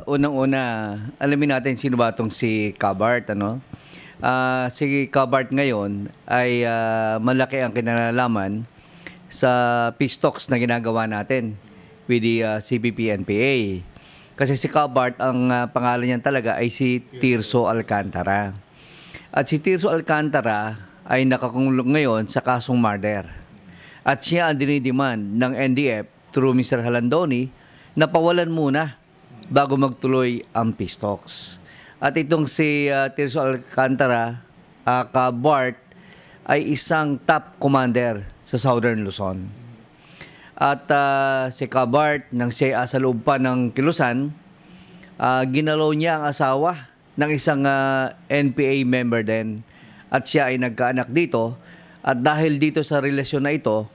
Unang-una, alamin natin sino ba itong si Cabart, ano? Si Cabart ngayon ay malaki ang kinalalaman sa peace talks na ginagawa natin with the CPP-NPA. Kasi si Cabart, ang pangalan niyan talaga ay si Tirso Alcantara. At si Tirso Alcantara ay nakakulong ngayon sa kasong murder. At siya ang dinidemand ng NDF through Mr. Halandoni na pawalan muna bago magtuloy ang peace talks. At itong si Tirso Alcantara, Cabart, ay isang top commander sa Southern Luzon. At si Cabart, nang siya sa loob pa ng kilusan, ginalaw niya ang asawa ng isang NPA member din. At siya ay nagkaanak dito. At dahil dito sa relasyon na ito,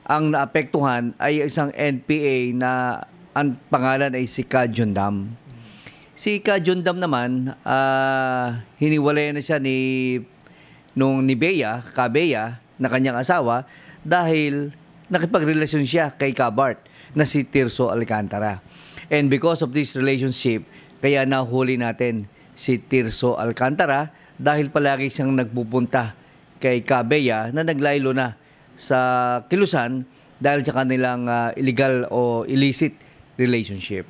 ang naapektuhan ay isang NPA na ang pangalan ay si Ka Jundam. Si Ka Jundam naman, hiniwalay na siya ni Bea, Ka Bea, na kanyang asawa dahil nakipagrelasyon siya kay Cabart na si Tirso Alcantara. And because of this relationship, kaya nahuli natin si Tirso Alcantara dahil palagi siyang nagpupunta kay Ka Bea na naglaylo na sa kilusan dahil sa kanilang illegal o illicit relationship.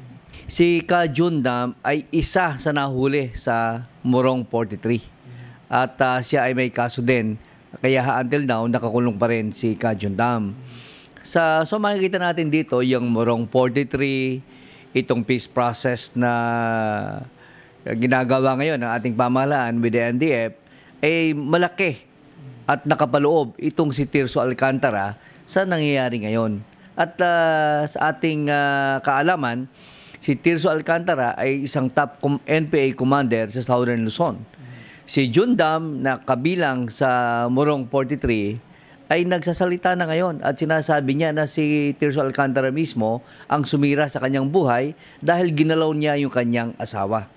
Si Ka Jundam ay isa sa nahuli sa Morong 43. At siya ay may kaso din. Kaya until now, nakakulong pa rin si Ka Jundam. So makikita natin dito yung Morong 43, itong peace process na ginagawa ngayon ng ating pamahalaan with the NDF, ay malaki at nakapaloob itong si Tirso Alcantara sa nangyayari ngayon. At sa ating kaalaman, si Tirso Alcantara ay isang top NPA commander sa Southern Luzon. Si Jundam na kabilang sa Morong 43 ay nagsasalita na ngayon at sinasabi niya na si Tirso Alcantara mismo ang sumira sa kanyang buhay dahil ginalaw niya yung kanyang asawa.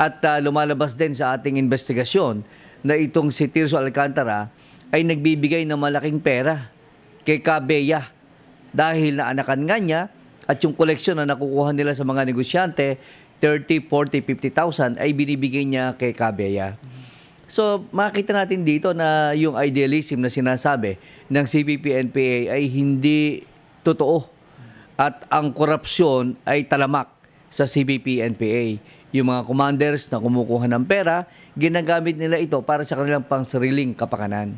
At lumalabas din sa ating investigasyon na itong si Tirso Alcantara ay nagbibigay ng malaking pera kay Ka Bea dahil naanakan nga niya at yung koleksyon na nakukuha nila sa mga negosyante, 30, 40, 50,000 ay binibigay niya kay Ka Bea. So, makita natin dito na yung idealism na sinasabi ng CPP-NPA ay hindi totoo. At ang korupsyon ay talamak sa CPP-NPA. Yung mga commanders na kumukuha ng pera, ginagamit nila ito para sa kanilang pangsariling kapakanan.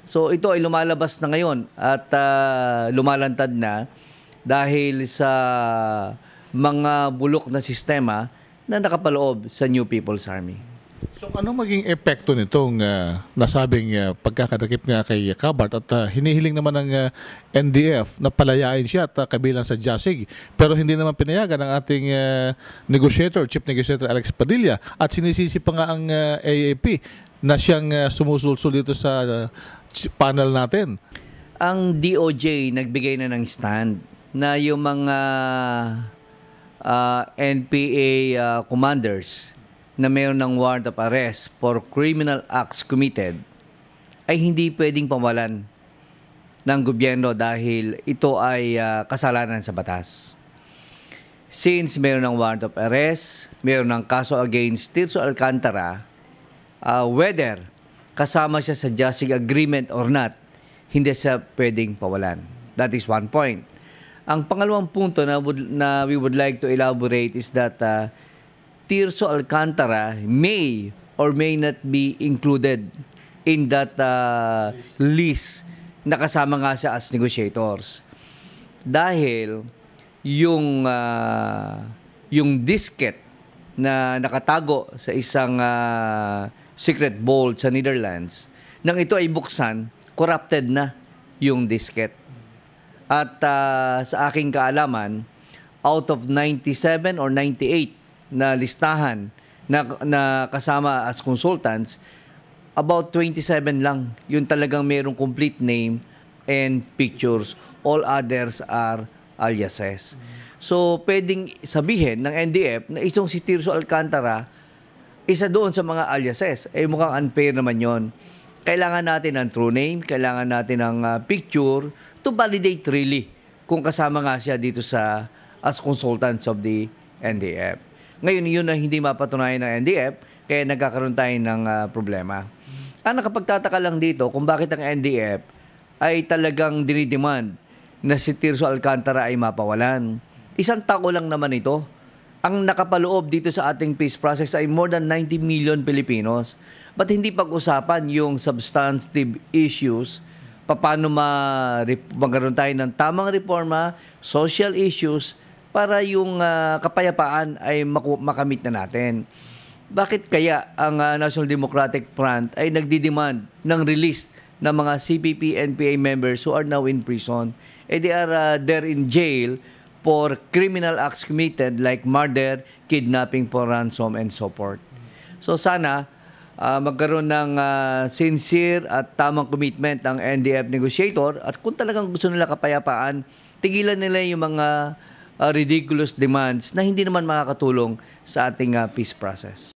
So, ito ay lumalabas na ngayon at lumalantad na dahil sa mga bulok na sistema na nakapaloob sa New People's Army. So anong maging epekto nitong nasabing pagkakadakip nga kay Cabart at hinihiling naman ng NDF na palayain siya at kabilang sa Jasig, pero hindi naman pinayagan ng ating Chief Negotiator Alex Padilla, at sinisisi pa nga ang AAP na siyang sumusulsul dito sa panel natin? Ang DOJ nagbigay na ng stand na yung mga NPA commanders na mayroon ng warrant of arrest for criminal acts committed ay hindi pwedeng pawalan ng gobyerno dahil ito ay kasalanan sa batas. Since mayroon ng warrant of arrest, mayroon ng kaso against Tirso Alcantara, whether kasama siya sa Jasig agreement or not, hindi siya pwedeng pawalan. That is one point. Ang pangalawang punto na we would like to elaborate is that Tirso Alcantara may or may not be included in that list na kasama nga siya as negotiators. Dahil yung disket na nakatago sa isang secret vault sa Netherlands, nang ito ay buksan, corrupted na yung disket. At sa aking kaalaman, out of 97 or 98 na listahan na kasama as consultants, about 27 lang yung talagang mayroong complete name and pictures. All others are aliases. So, pwedeng sabihin ng NDF na itong si Tirso Alcantara, isa doon sa mga aliases. Eh, mukhang unfair naman yon. Kailangan natin ng true name, kailangan natin ng picture to validate really kung kasama nga siya dito sa as consultants of the NDF. Ngayon, yun na hindi mapatunayan ng NDF, kaya nagkakaroon tayo ng problema. Ang nakapagtataka lang dito kung bakit ang NDF ay talagang dinidemand na si Tirso Alcantara ay mapawalan. Isang tako lang naman ito. Ang nakapaloob dito sa ating peace process ay more than 90 million Filipinos. Ba't hindi pag-usapan yung substantive issues, paano magkaroon tayo ng tamang reforma, social issues, para yung kapayapaan ay makamit na natin. Bakit kaya ang National Democratic Front ay nagdidemand ng release ng mga CPP, NPA members who are now in prison? They are there in jail for criminal acts committed like murder, kidnapping for ransom, and so forth. So sana magkaroon ng sincere at tamang commitment ang NDF negotiator, at kung talagang gusto nila kapayapaan, tigilan nila yung mga ridiculous demands na hindi naman makakatulong sa ating peace process.